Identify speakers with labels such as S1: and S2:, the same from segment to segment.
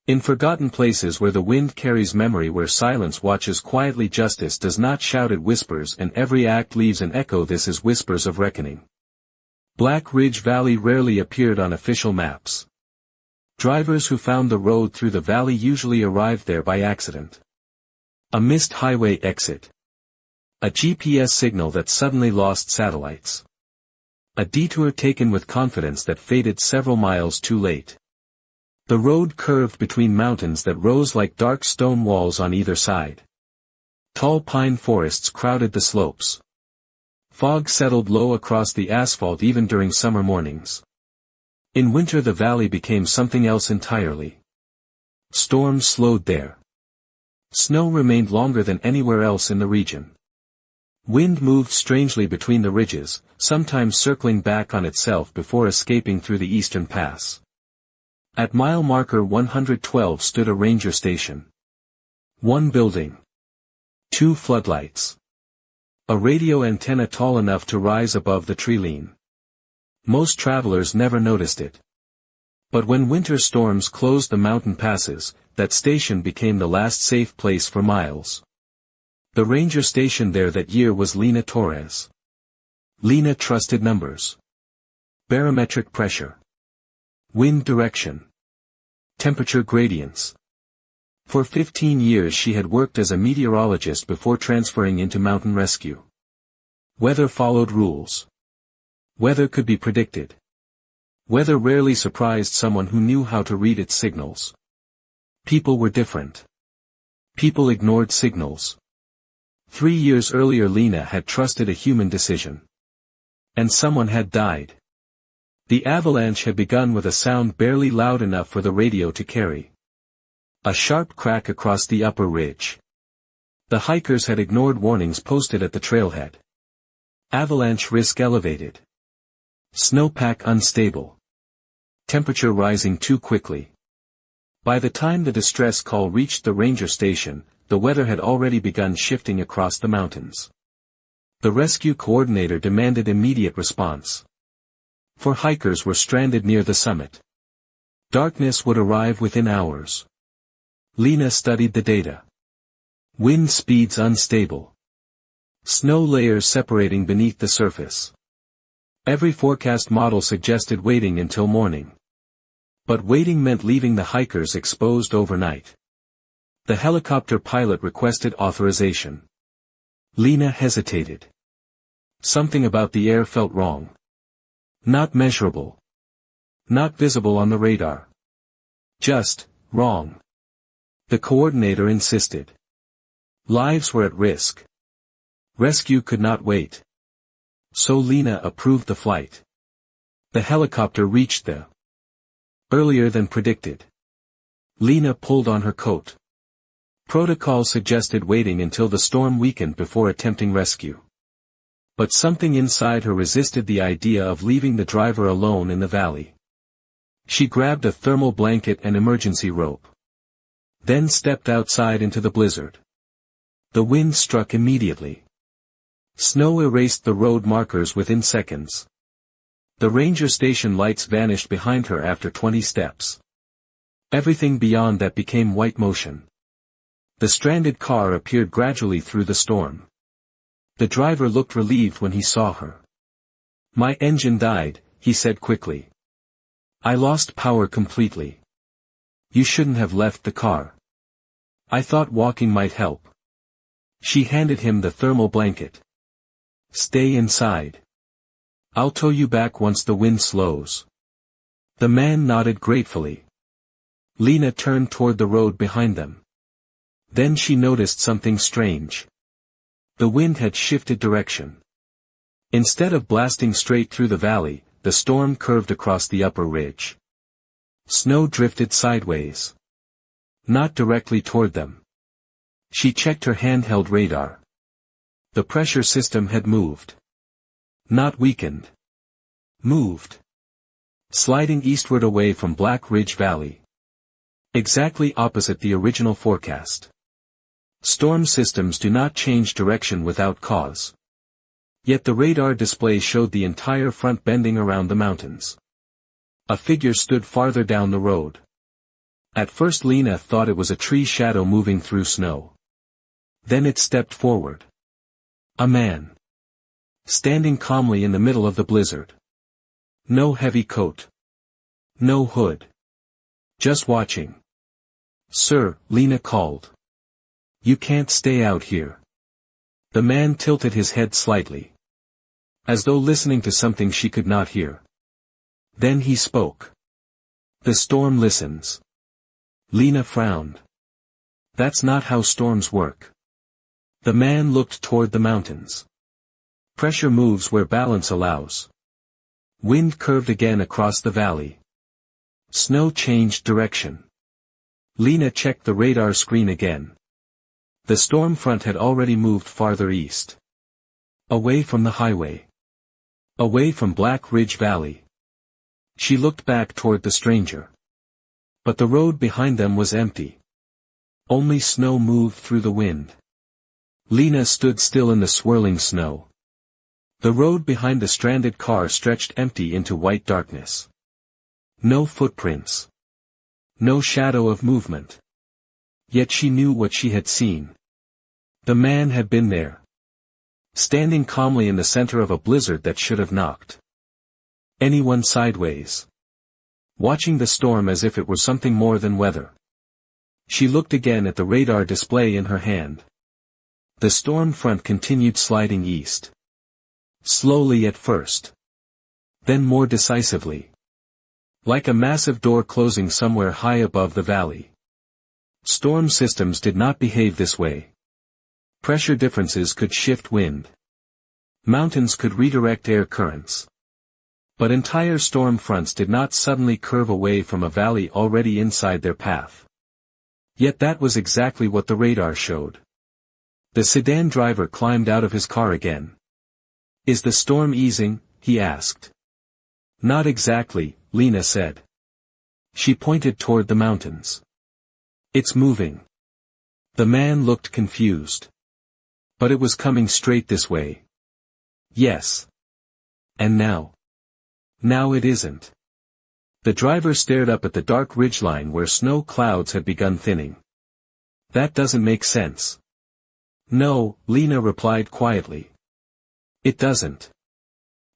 S1: In forgotten places where the wind carries memory, where silence watches quietly, justice does not shout, it whispers, and every act leaves an echo. This is Whispers of Reckoning. Black Ridge Valley rarely appeared on official maps. Drivers who found the road through the valley usually arrived there by accident. A missed highway exit. A GPS signal that suddenly lost satellites. A detour taken with confidence that faded several miles too late. The road curved between mountains that rose like dark stone walls on either side. Tall pine forests crowded the slopes. Fog settled low across the asphalt even during summer mornings. In winter the valley became something else entirely. Storms slowed there. Snow remained longer than anywhere else in the region. Wind moved strangely between the ridges, sometimes circling back on itself before escaping through the eastern pass. At mile marker 112 stood a ranger station. One building. 2 floodlights. A radio antenna tall enough to rise above the treeline. Most travelers never noticed it. But when winter storms closed the mountain passes, that station became the last safe place for miles. The ranger stationed there that year was Lena Torres. Lena trusted numbers. Barometric pressure. Wind direction. Temperature gradients. For 15 years she had worked as a meteorologist before transferring into mountain rescue. Weather followed rules. Weather could be predicted. Weather rarely surprised someone who knew how to read its signals. People were different. People ignored signals. 3 years earlier Lena had trusted a human decision. And someone had died. The avalanche had begun with a sound barely loud enough for the radio to carry. A sharp crack across the upper ridge. The hikers had ignored warnings posted at the trailhead. Avalanche risk elevated. Snowpack unstable. Temperature rising too quickly. By the time the distress call reached the ranger station, the weather had already begun shifting across the mountains. The rescue coordinator demanded immediate response. 4 hikers were stranded near the summit. Darkness would arrive within hours. Lena studied the data. Wind speeds unstable. Snow layers separating beneath the surface. Every forecast model suggested waiting until morning. But waiting meant leaving the hikers exposed overnight. The helicopter pilot requested authorization. Lena hesitated. Something about the air felt wrong. Not measurable. Not visible on the radar. Just, wrong. The coordinator insisted. Lives were at risk. Rescue could not wait. So Lena approved the flight. The helicopter reached the earlier than predicted. Lena pulled on her coat. Protocol suggested waiting until the storm weakened before attempting rescue. But something inside her resisted the idea of leaving the driver alone in the valley. She grabbed a thermal blanket and emergency rope. Then stepped outside into the blizzard. The wind struck immediately. Snow erased the road markers within seconds. The ranger station lights vanished behind her after 20 steps. Everything beyond that became white motion. The stranded car appeared gradually through the storm. The driver looked relieved when he saw her. "My engine died," he said quickly. "I lost power completely. You shouldn't have left the car. I thought walking might help." She handed him the thermal blanket. "Stay inside. I'll tow you back once the wind slows." The man nodded gratefully. Lena turned toward the road behind them. Then she noticed something strange. The wind had shifted direction. Instead of blasting straight through the valley, the storm curved across the upper ridge. Snow drifted sideways. Not directly toward them. She checked her handheld radar. The pressure system had moved. Not weakened. Moved. Sliding eastward away from Black Ridge Valley. Exactly opposite the original forecast. Storm systems do not change direction without cause. Yet the radar display showed the entire front bending around the mountains. A figure stood farther down the road. At first Lena thought it was a tree shadow moving through snow. Then it stepped forward. A man. Standing calmly in the middle of the blizzard. No heavy coat. No hood. Just watching. "Sir," Lena called. "You can't stay out here." The man tilted his head slightly, as though listening to something she could not hear. Then he spoke. "The storm listens." Lena frowned. "That's not how storms work." The man looked toward the mountains. "Pressure moves where balance allows." Wind curved again across the valley. Snow changed direction. Lena checked the radar screen again. The storm front had already moved farther east. Away from the highway. Away from Black Ridge Valley. She looked back toward the stranger. But the road behind them was empty. Only snow moved through the wind. Lena stood still in the swirling snow. The road behind the stranded car stretched empty into white darkness. No footprints. No shadow of movement. Yet she knew what she had seen. The man had been there. Standing calmly in the center of a blizzard that should have knocked anyone sideways. Watching the storm as if it were something more than weather. She looked again at the radar display in her hand. The storm front continued sliding east. Slowly at first. Then more decisively. Like a massive door closing somewhere high above the valley. Storm systems did not behave this way. Pressure differences could shift wind. Mountains could redirect air currents. But entire storm fronts did not suddenly curve away from a valley already inside their path. Yet that was exactly what the radar showed. The sedan driver climbed out of his car again. "Is the storm easing?" he asked. "Not exactly," Lena said. She pointed toward the mountains. "It's moving." The man looked confused. "But it was coming straight this way." "Yes. And now?" "Now it isn't." The driver stared up at the dark ridgeline where snow clouds had begun thinning. "That doesn't make sense." "No," Lena replied quietly. "It doesn't."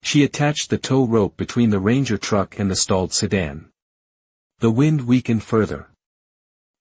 S1: She attached the tow rope between the Ranger truck and the stalled sedan. The wind weakened further.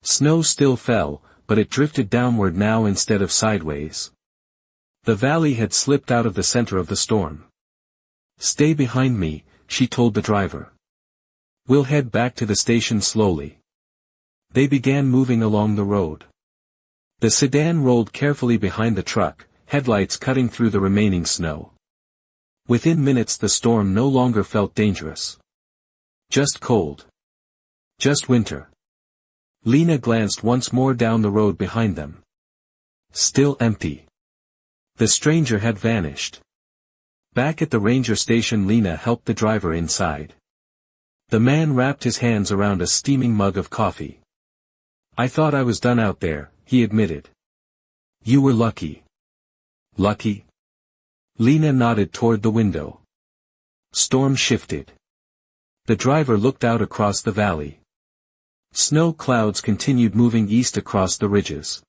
S1: Snow still fell, but it drifted downward now instead of sideways. The valley had slipped out of the center of the storm. "Stay behind me," she told the driver. "We'll head back to the station slowly." They began moving along the road. The sedan rolled carefully behind the truck, headlights cutting through the remaining snow. Within minutes the storm no longer felt dangerous. Just cold. Just winter. Lena glanced once more down the road behind them. Still empty. The stranger had vanished. Back at the ranger station Lena helped the driver inside. The man wrapped his hands around a steaming mug of coffee. "I thought I was done out there," he admitted. "You were lucky." "Lucky?" Lena nodded toward the window. Storm shifted. The driver looked out across the valley. Snow clouds continued moving east across the ridges.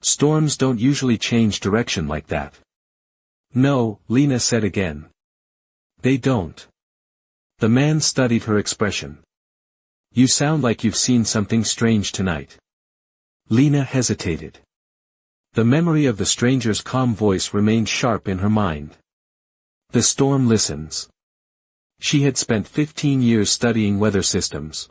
S1: Storms don't usually change direction like that. "No," Lena said again. "They don't." The man studied her expression. "You sound like you've seen something strange tonight." Lena hesitated. The memory of the stranger's calm voice remained sharp in her mind. The storm listens. She had spent 15 years studying weather systems.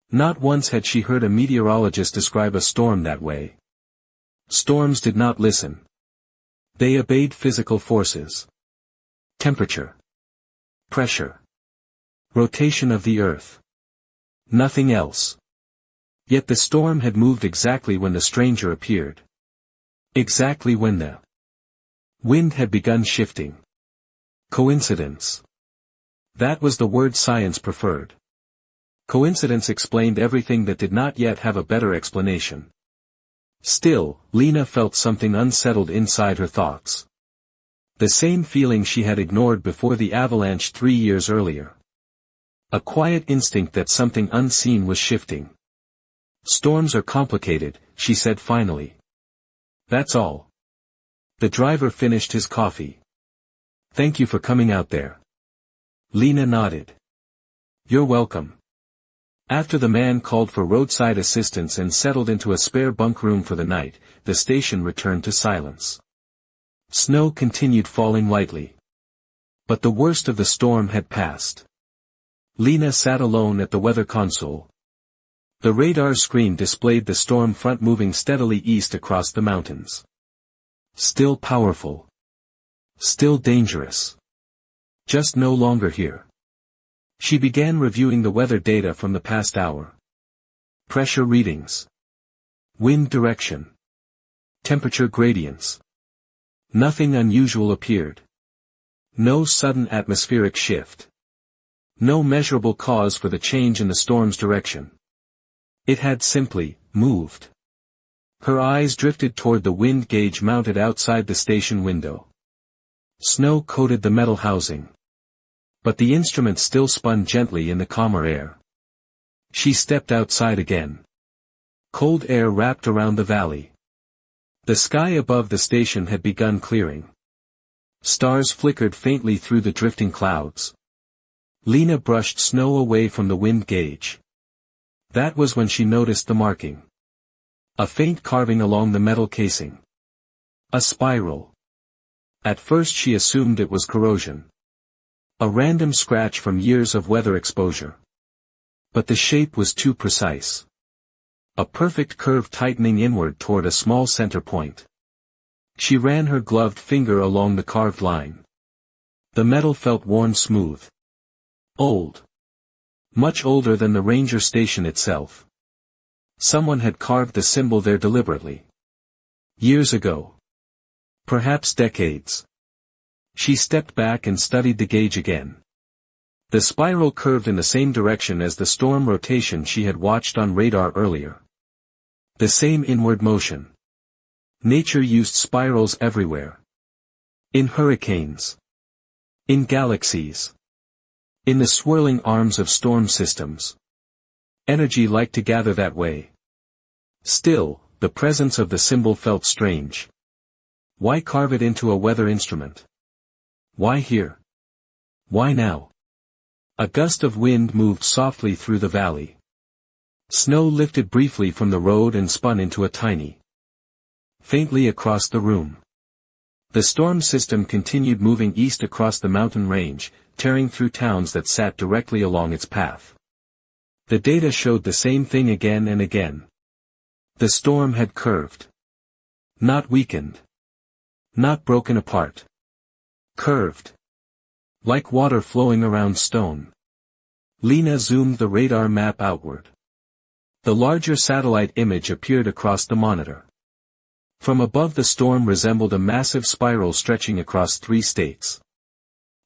S1: Not once had she heard a meteorologist describe a storm that way. Storms did not listen. They obeyed physical forces. Temperature. Pressure. Rotation of the earth. Nothing else. Yet the storm had moved exactly when the stranger appeared. Exactly when the wind had begun shifting. Coincidence. That was the word science preferred. Coincidence explained everything that did not yet have a better explanation. Still, Lena felt something unsettled inside her thoughts. The same feeling she had ignored before the avalanche 3 years earlier. A quiet instinct that something unseen was shifting. Storms are complicated, she said finally. That's all. The driver finished his coffee. Thank you for coming out there. Lena nodded. You're welcome. After the man called for roadside assistance and settled into a spare bunk room for the night, the station returned to silence. Snow continued falling lightly. But the worst of the storm had passed. Lena sat alone at the weather console. The radar screen displayed the storm front moving steadily east across the mountains. Still powerful. Still dangerous. Just no longer here. She began reviewing the weather data from the past hour. Pressure readings. Wind direction. Temperature gradients. Nothing unusual appeared. No sudden atmospheric shift. No measurable cause for the change in the storm's direction. It had simply moved. Her eyes drifted toward the wind gauge mounted outside the station window. Snow coated the metal housing. But the instrument still spun gently in the calmer air. She stepped outside again. Cold air wrapped around the valley. The sky above the station had begun clearing. Stars flickered faintly through the drifting clouds. Lena brushed snow away from the wind gauge. That was when she noticed the marking. A faint carving along the metal casing. A spiral. At first she assumed it was corrosion. A random scratch from years of weather exposure. But the shape was too precise. A perfect curve tightening inward toward a small center point. She ran her gloved finger along the carved line. The metal felt worn smooth. Old. Much older than the ranger station itself. Someone had carved the symbol there deliberately. Years ago. Perhaps decades. She stepped back and studied the gauge again. The spiral curved in the same direction as the storm rotation she had watched on radar earlier. The same inward motion. Nature used spirals everywhere. In hurricanes. In galaxies. In the swirling arms of storm systems. Energy liked to gather that way. Still, the presence of the symbol felt strange. Why carve it into a weather instrument? Why here? Why now? A gust of wind moved softly through the valley. Snow lifted briefly from the road and spun into a tiny. Faintly across the room. The storm system continued moving east across the mountain range, tearing through towns that sat directly along its path. The data showed the same thing again and again. The storm had curved. Not weakened. Not broken apart. Curved. Like water flowing around stone. Lena zoomed the radar map outward. The larger satellite image appeared across the monitor. From above the storm resembled a massive spiral stretching across 3 states.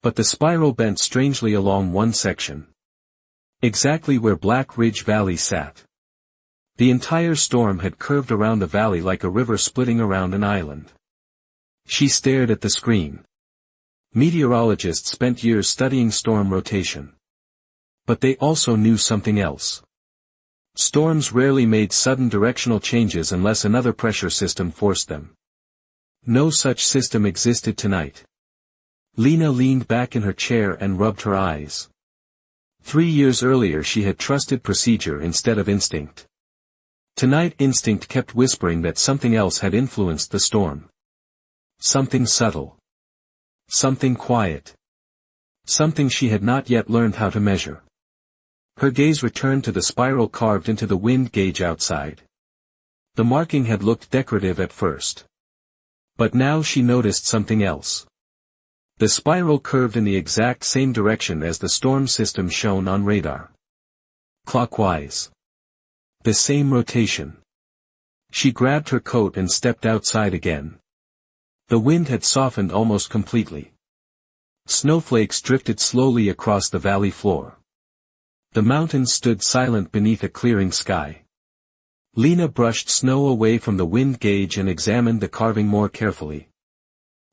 S1: But the spiral bent strangely along one section. Exactly where Black Ridge Valley sat. The entire storm had curved around the valley like a river splitting around an island. She stared at the screen. Meteorologists spent years studying storm rotation. But they also knew something else. Storms rarely made sudden directional changes unless another pressure system forced them. No such system existed tonight. Lena leaned back in her chair and rubbed her eyes. 3 years earlier she had trusted procedure instead of instinct. Tonight instinct kept whispering that something else had influenced the storm. Something subtle. Something quiet. Something she had not yet learned how to measure. Her gaze returned to the spiral carved into the wind gauge outside. The marking had looked decorative at first. But now she noticed something else. The spiral curved in the exact same direction as the storm system shown on radar. Clockwise. The same rotation. She grabbed her coat and stepped outside again. The wind had softened almost completely. Snowflakes drifted slowly across the valley floor. The mountains stood silent beneath a clearing sky. Lena brushed snow away from the wind gauge and examined the carving more carefully.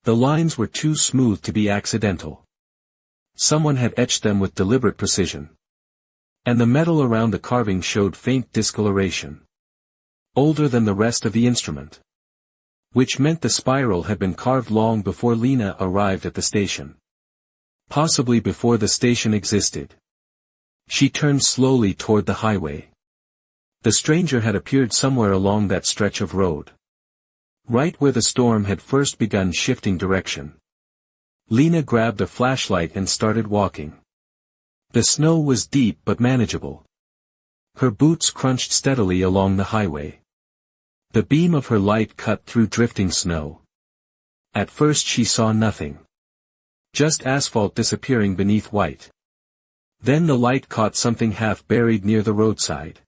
S1: The lines were too smooth to be accidental. Someone had etched them with deliberate precision. And the metal around the carving showed faint discoloration. Older than the rest of the instrument. Which meant the spiral had been carved long before Lena arrived at the station. Possibly before the station existed. She turned slowly toward the highway. The stranger had appeared somewhere along that stretch of road. Right where the storm had first begun shifting direction. Lena grabbed a flashlight and started walking. The snow was deep but manageable. Her boots crunched steadily along the highway. The beam of her light cut through drifting snow. At first she saw nothing. Just asphalt disappearing beneath white. Then the light caught something half buried near the roadside.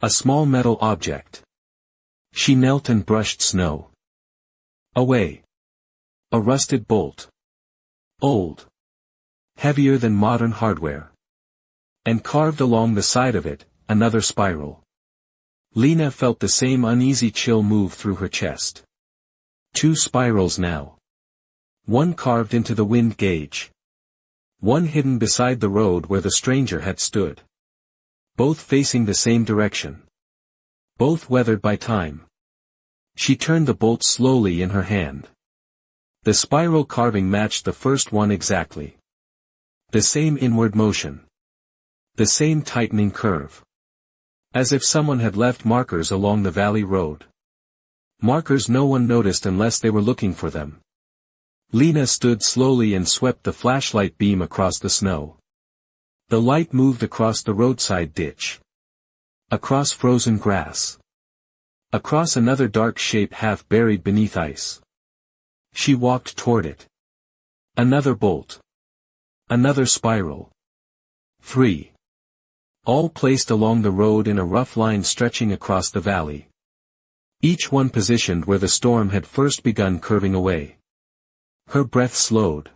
S1: A small metal object. She knelt and brushed snow away. A rusted bolt. Old. Heavier than modern hardware. And carved along the side of it, another spiral. Lena felt the same uneasy chill move through her chest. 2 spirals now. One carved into the wind gauge. One hidden beside the road where the stranger had stood. Both facing the same direction. Both weathered by time. She turned the bolt slowly in her hand. The spiral carving matched the first one exactly. The same inward motion. The same tightening curve. As if someone had left markers along the valley road. Markers no one noticed unless they were looking for them. Lena stood slowly and swept the flashlight beam across the snow. The light moved across the roadside ditch. Across frozen grass. Across another dark shape half buried beneath ice. She walked toward it. Another bolt. Another spiral. 3. All placed along the road in a rough line stretching across the valley. Each one positioned where the storm had first begun curving away. Her breath slowed.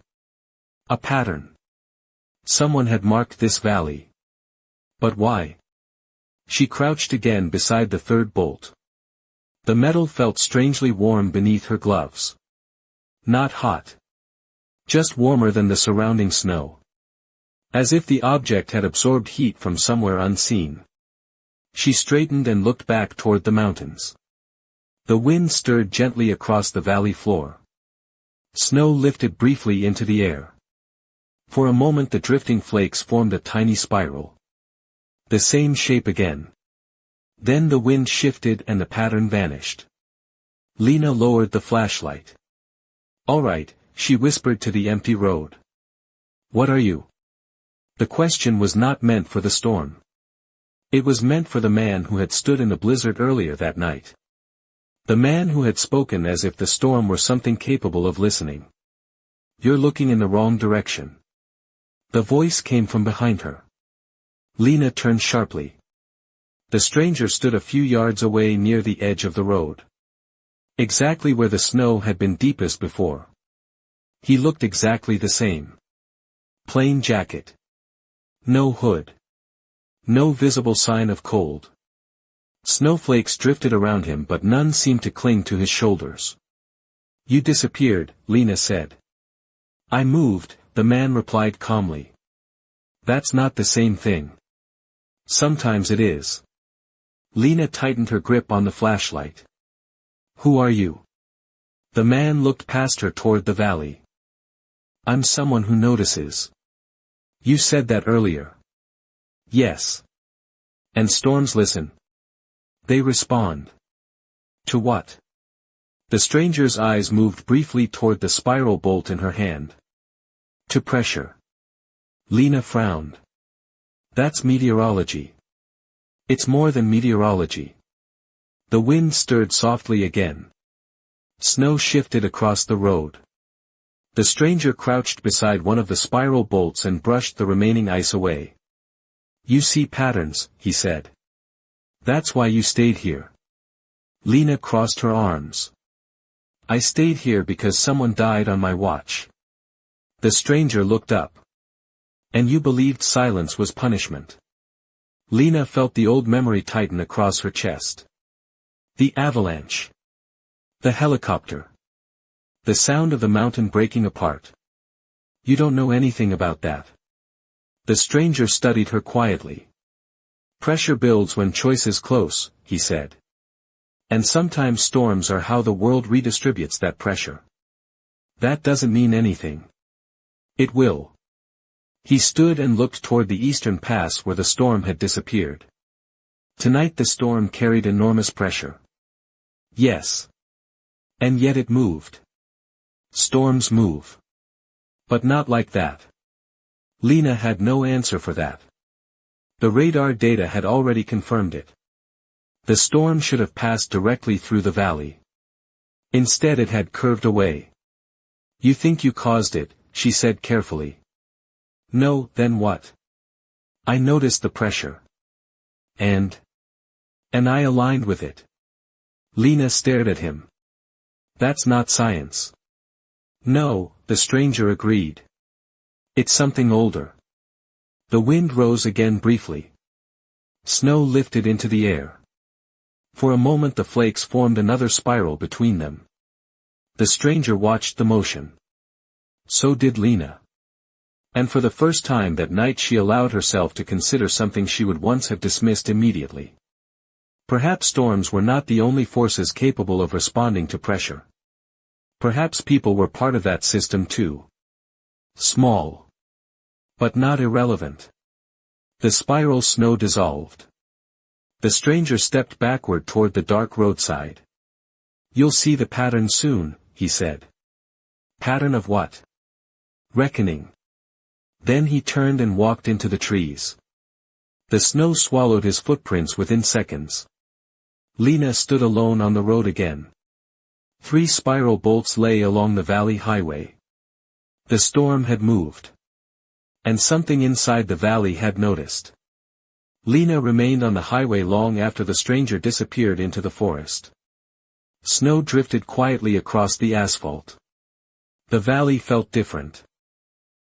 S1: A pattern. Someone had marked this valley. But why? She crouched again beside the third bolt. The metal felt strangely warm beneath her gloves. Not hot. Just warmer than the surrounding snow. As if the object had absorbed heat from somewhere unseen. She straightened and looked back toward the mountains. The wind stirred gently across the valley floor. Snow lifted briefly into the air. For a moment the drifting flakes formed a tiny spiral. The same shape again. Then the wind shifted and the pattern vanished. Lena lowered the flashlight. "All right," she whispered to the empty road. "What are you?" The question was not meant for the storm. It was meant for the man who had stood in the blizzard earlier that night. The man who had spoken as if the storm were something capable of listening. "You're looking in the wrong direction." The voice came from behind her. Lena turned sharply. The stranger stood a few yards away near the edge of the road. Exactly where the snow had been deepest before. He looked exactly the same. Plain jacket. No hood. No visible sign of cold. Snowflakes drifted around him but none seemed to cling to his shoulders. "You disappeared," Lena said. "I moved," the man replied calmly. "That's not the same thing." "Sometimes it is." Lena tightened her grip on the flashlight. "Who are you?" The man looked past her toward the valley. "I'm someone who notices." "You said that earlier." "Yes. And storms listen. They respond." "To what?" The stranger's eyes moved briefly toward the spiral bolt in her hand. "To pressure." Lena frowned. "That's meteorology." "It's more than meteorology." The wind stirred softly again. Snow shifted across the road. The stranger crouched beside one of the spiral bolts and brushed the remaining ice away. "You see patterns," he said. "That's why you stayed here." Lena crossed her arms. "I stayed here because someone died on my watch." The stranger looked up. "And you believed silence was punishment." Lena felt the old memory tighten across her chest. The avalanche. The helicopter. The sound of the mountain breaking apart. "You don't know anything about that." The stranger studied her quietly. "Pressure builds when choice is close," he said. And sometimes storms are how the world redistributes that pressure. That doesn't mean anything. It will. He stood and looked toward the eastern pass where the storm had disappeared. Tonight the storm carried enormous pressure. Yes. And yet it moved. Storms move. But not like that. Lena had no answer for that. The radar data had already confirmed it. The storm should have passed directly through the valley. Instead it had curved away. You think you caused it, she said carefully. No, then what? I noticed the pressure. And I aligned with it. Lena stared at him. That's not science. No, the stranger agreed. It's something older. The wind rose again briefly. Snow lifted into the air. For a moment the flakes formed another spiral between them. The stranger watched the motion. So did Lena. And for the first time that night she allowed herself to consider something she would once have dismissed immediately. Perhaps storms were not the only forces capable of responding to pressure. Perhaps people were part of that system too. Small. But not irrelevant. The spiral snow dissolved. The stranger stepped backward toward the dark roadside. You'll see the pattern soon, he said. Pattern of what? Reckoning. Then he turned and walked into the trees. The snow swallowed his footprints within seconds. Lena stood alone on the road again. 3 spiral bolts lay along the valley highway. The storm had moved. And something inside the valley had noticed. Lena remained on the highway long after the stranger disappeared into the forest. Snow drifted quietly across the asphalt. The valley felt different.